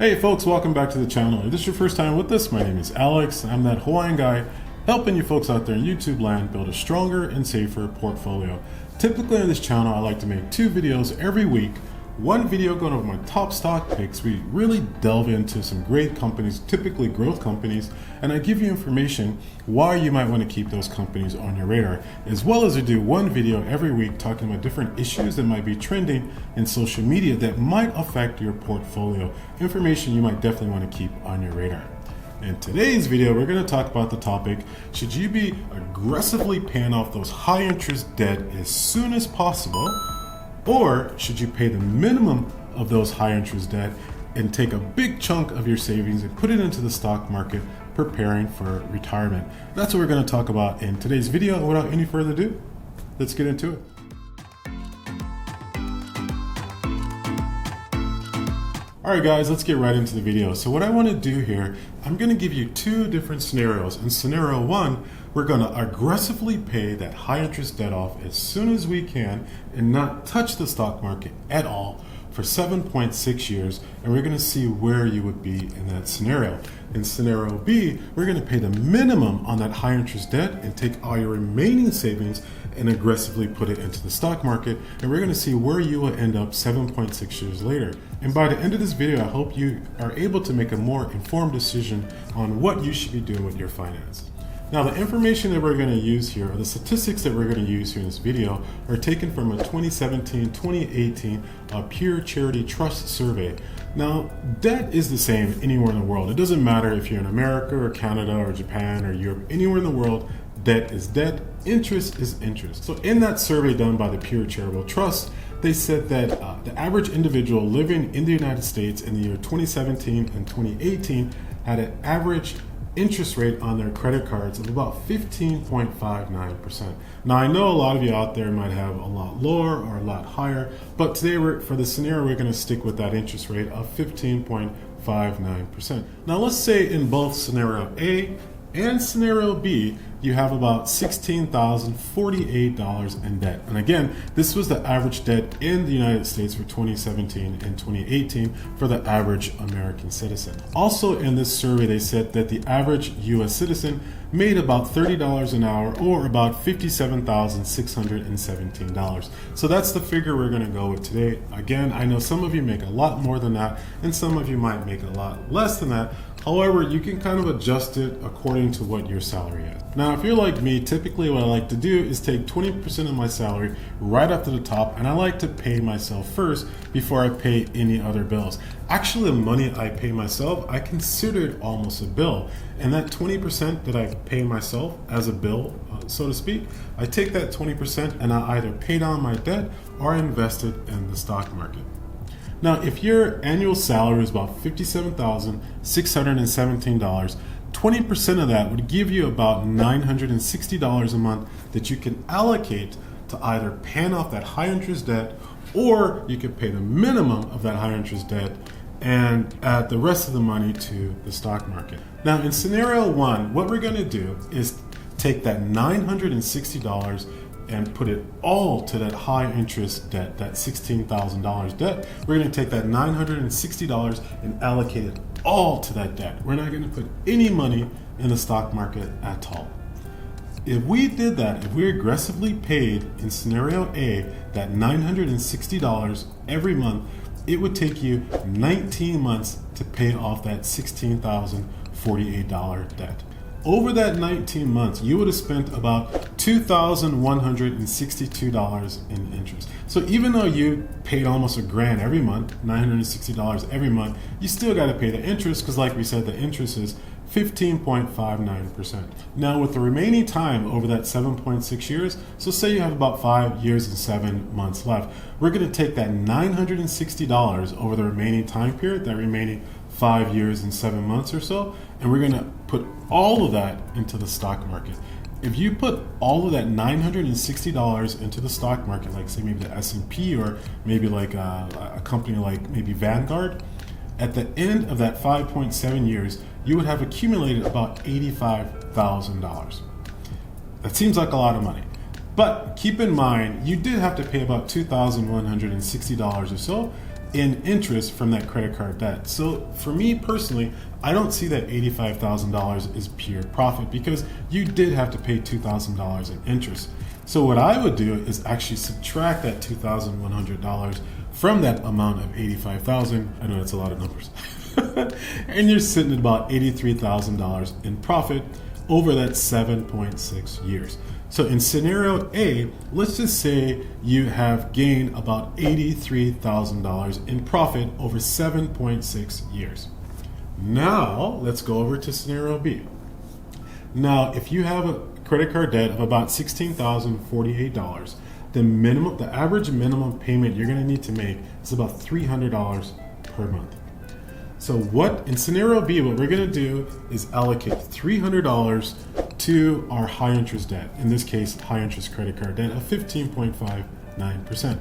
Hey folks, welcome back to the channel. If this is your first time with us, my name is Alex. I'm that Hawaiian guy helping you folks out there in YouTube land build a stronger and safer portfolio. Typically on this channel, I like to make 2 videos every week. One video going over my top stock picks. We really delve into some great companies, typically growth companies, and I give you information why you might want to keep those companies on your radar, as well as I do one video every week talking about different issues that might be trending in social media that might affect your portfolio. Information you might definitely want to keep on your radar. In today's video, we're going to talk about the topic, should you be aggressively paying off those high interest debt as soon as possible? Or should you pay the minimum of those high interest debt and take a big chunk of your savings and put it into the stock market preparing for retirement? That's what we're going to talk about in today's video. Without any further ado, let's get into it. Alright guys, let's get right into the video. So what I want to do here, I'm going to give you 2 different scenarios. In scenario 1, we're going to aggressively pay that high interest debt off as soon as we can and not touch the stock market at all for 7.6 years, and we're going to see where you would be in that scenario. In scenario B, we're going to pay the minimum on that high interest debt and take all your remaining savings and aggressively put it into the stock market, and we're going to see where you will end up 7.6 years later. And by the end of this video, I hope you are able to make a more informed decision on what you should be doing with your finances. Now, the information that we're going to use here, or the statistics that we're going to use here in this video, are taken from a 2017-2018 Pew Charity Trust survey. Now, debt is the same anywhere in the world. It doesn't matter if you're in America or Canada or Japan or Europe, anywhere in the world, debt is debt, interest is interest. So in that survey done by the Pew Charitable Trust, they said that the average individual living in the United States in the year 2017 and 2018 had an average interest rate on their credit cards of about 15.59%. Now, I know a lot of you out there might have a lot lower or a lot higher, but today for the scenario, we're going to stick with that interest rate of 15.59%. Now, let's say in both scenario A and scenario B, you have about $16,048 in debt. And again, this was the average debt in the United States for 2017 and 2018 for the average American citizen. Also in this survey, they said that the average US citizen made about $30 an hour, or about $57,617. So that's the figure we're going to go with today. Again, I know some of you make a lot more than that, and some of you might make a lot less than that. However, you can kind of adjust it according to what your salary is. Now, if you're like me, typically what I like to do is take 20% of my salary right up to the top, and I like to pay myself first before I pay any other bills. Actually, the money I pay myself, I consider it almost a bill. And that 20% that I pay myself as a bill, so to speak, I take that 20% and I either pay down my debt or invest it in the stock market. Now, if your annual salary is about $57,617, 20% of that would give you about $960 a month that you can allocate to either paying off that high interest debt, or you could pay the minimum of that high interest debt and add the rest of the money to the stock market. Now, in scenario 1, what we're going to do is take that $960 and put it all to that high interest debt, that $16,000 debt. We're going to take that $960 and allocate it all to that debt. We're not going to put any money in the stock market at all. If we did that, if we aggressively paid in scenario A that $960 every month, it would take you 19 months to pay off that $16,048 debt. Over that 19 months, you would have spent about $2,162 in interest. So even though you paid almost $1,000 every month, $960 every month, you still got to pay the interest, because like we said, the interest is 15.59%. Now, with the remaining time over that 7.6 years, so say you have about 5 years and 7 months left, we're going to take that $960 over the remaining time period, that remaining 5 years and 7 months or so, and we're going to put all of that into the stock market. If you put all of that $960 into the stock market, like say maybe the S&P, or maybe like a company like maybe Vanguard, at the end of that 5.7 years, you would have accumulated about $85,000. That seems like a lot of money. But keep in mind, you did have to pay about $2,160 or so in interest from that credit card debt. So for me personally, I don't see that $85,000 is pure profit because you did have to pay $2,000 in interest. So what I would do is actually subtract that $2,100 from that amount of $85,000. I know that's a lot of numbers. And you're sitting at about $83,000 in profit over that 7.6 years. So in scenario A, let's just say you have gained about $83,000 in profit over 7.6 years. Now let's go over to scenario B. Now, if you have a credit card debt of about $16,048, the average minimum payment you're going to need to make is about $300 per month. So in scenario B, what we're going to do is allocate $300 to our high interest debt, in this case, high interest credit card debt of 15.59%.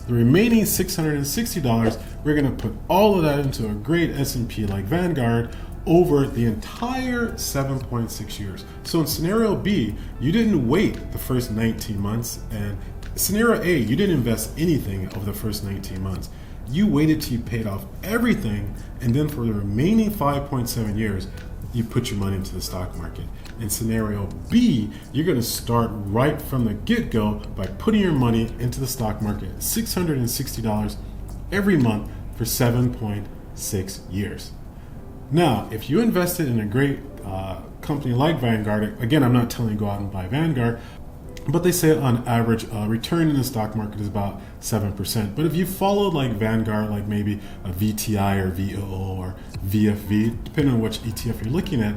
The remaining $660, we're going to put all of that into a great S&P like Vanguard over the entire 7.6 years. So in scenario B, you didn't wait the first 19 months, and scenario A, you didn't invest anything over the first 19 months. You waited till you paid off everything, and then for the remaining 5.7 years, you put your money into the stock market. In scenario B, you're going to start right from the get-go by putting your money into the stock market, $660 every month for 7.6 years. Now, if you invested in a great company like Vanguard, again, I'm not telling you to go out and buy Vanguard, but they say on average return in the stock market is about 7%. But if you followed like Vanguard, like maybe a VTI or VOO or VFV, depending on which ETF you're looking at,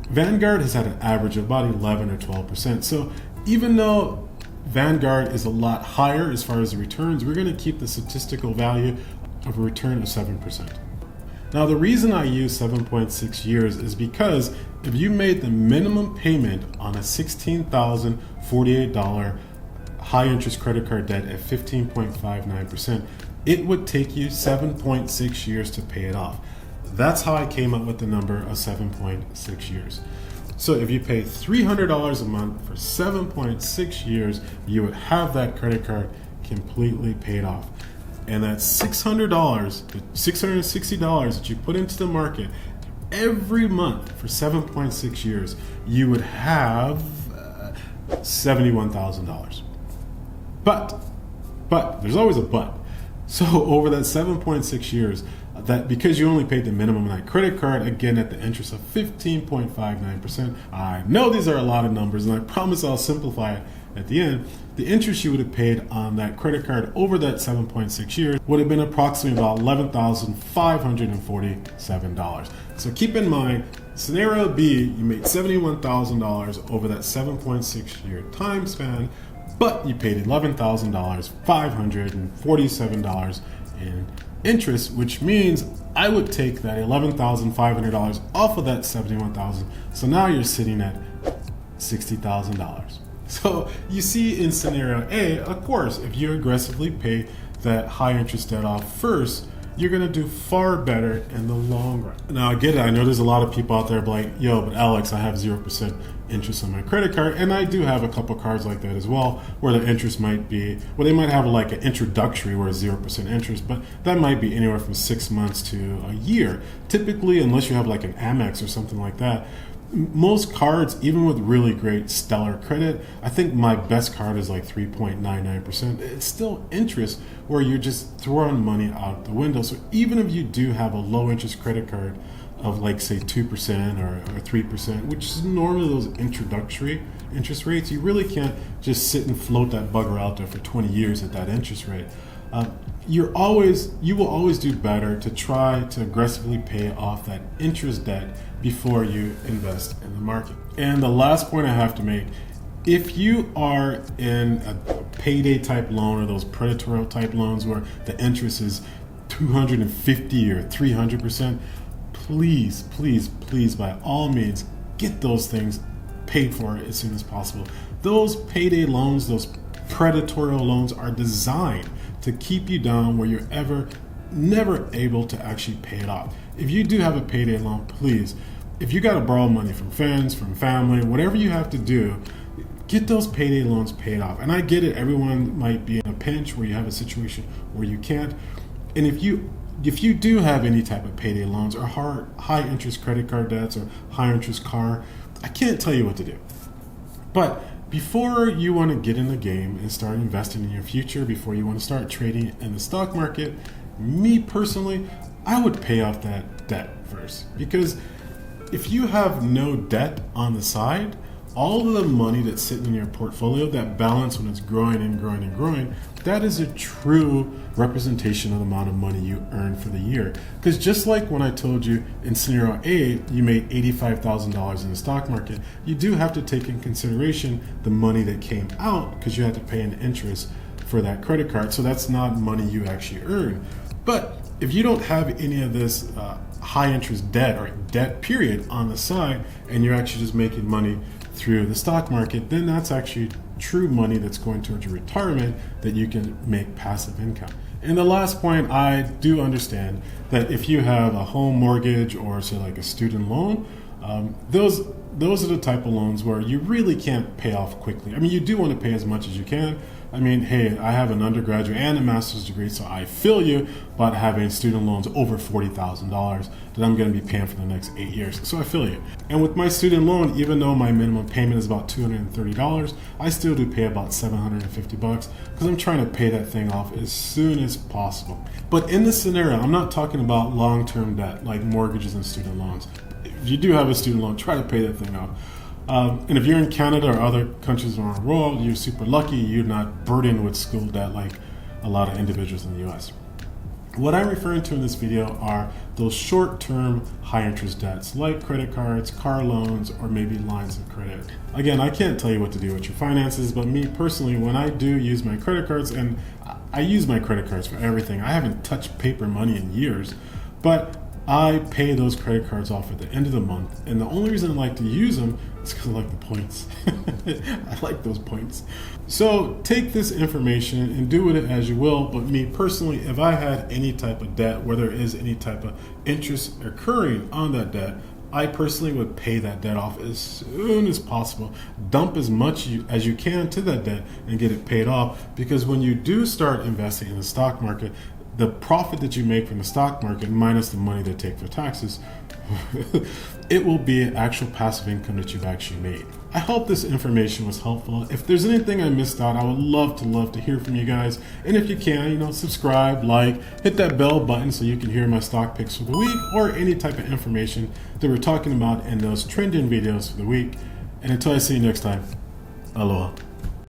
Vanguard has had an average of about 11 or 12%. So even though Vanguard is a lot higher as far as the returns, we're going to keep the statistical value of a return of 7%. Now, the reason I use 7.6 years is because if you made the minimum payment on a $16,048 high interest credit card debt at 15.59%, it would take you 7.6 years to pay it off. That's how I came up with the number of 7.6 years. So if you pay $300 a month for 7.6 years, you would have that credit card completely paid off. And that $600, the $660 that you put into the market every month for 7.6 years, you would have $71,000. But there's always a but. So over that 7.6 years, that because you only paid the minimum on that credit card, again at the interest of 15.59%, I know these are a lot of numbers, and I promise I'll simplify it at the end. The interest you would have paid on that credit card over that 7.6 years would have been approximately about $11,547. So keep in mind, scenario B, you made $71,000 over that 7.6 year time span, but you paid $11,547 in interest, which means I would take that $11,500 off of that $71,000. So now you're sitting at $60,000. So you see in scenario A, of course, if you aggressively pay that high interest debt off first, you're going to do far better in the long run. Now I get it. I know there's a lot of people out there like, yo, but Alex, I have 0% interest on my credit card. And I do have a couple cards like that as well, where the interest might be, well, they might have like an introductory where it's 0% interest, but that might be anywhere from 6 months to a year. Typically, unless you have like an Amex or something like that, most cards, even with really great stellar credit, I think my best card is like 3.99%. It's still interest where you're just throwing money out the window. So even if you do have a low interest credit card of like say 2% or 3%, which is normally those introductory interest rates, you really can't just sit and float that bugger out there for 20 years at that interest rate. You will always do better to try to aggressively pay off that interest debt before you invest in the market. And the last point I have to make, if you are in a payday type loan or those predatory type loans where the interest is 250 or 300%, please, by all means, get those things paid for as soon as possible. Those payday loans, those predatory loans are designed to keep you down where you're never able to actually pay it off. If you do have a payday loan, please, if you got to borrow money from friends, from family, whatever you have to do, get those payday loans paid off. And I get it, everyone might be in a pinch where you have a situation where you can't. And if you if you do have any type of payday loans or high interest credit card debts or high interest car, I can't tell you what to do. But before you want to get in the game and start investing in your future, before you want to start trading in the stock market, me personally, I would pay off that debt first. Because if you have no debt on the side, all of the money that's sitting in your portfolio, that balance when it's growing and growing and growing, that is a true representation of the amount of money you earn for the year. Because just like when I told you in scenario A, you made $85,000 in the stock market, you do have to take in consideration the money that came out because you had to pay an interest for that credit card. So that's not money you actually earn. But if you don't have any of this high interest debt or debt period on the side, and you're actually just making money through the stock market, then that's actually true money that's going towards your retirement that you can make passive income. And the last point, I do understand that if you have a home mortgage or say like a student loan, those are the type of loans where you really can't pay off quickly. I mean, you do want to pay as much as you can. I mean, hey, I have an undergraduate and a master's degree, so I feel you about having student loans over $40,000 that I'm going to be paying for the next 8 years. So I feel you. And with my student loan, even though my minimum payment is about $230, I still do pay about $750 because I'm trying to pay that thing off as soon as possible. But in this scenario, I'm not talking about long-term debt like mortgages and student loans. If you do have a student loan, try to pay that thing off. And if you're in Canada or other countries around the world, you're super lucky you're not burdened with school debt like a lot of individuals in the US. What I'm referring to in this video are those short-term high-interest debts like credit cards, car loans, or maybe lines of credit. Again, I can't tell you what to do with your finances, but me personally, when I do use my credit cards, and I use my credit cards for everything, I haven't touched paper money in years, but I pay those credit cards off at the end of the month, and the only reason I like to use them is because I like the points. I like those points. So take this information and do with it as you will, but me personally, if I had any type of debt, where there is any type of interest occurring on that debt, I personally would pay that debt off as soon as possible. Dump as much as you can to that debt and get it paid off, because when you do start investing in the stock market, the profit that you make from the stock market minus the money they take for taxes, it will be actual passive income that you've actually made. I hope this information was helpful. If there's anything I missed out, I would love to hear from you guys. And if you can, subscribe, like, hit that bell button so you can hear my stock picks for the week or any type of information that we're talking about in those trending videos for the week. And until I see you next time, aloha.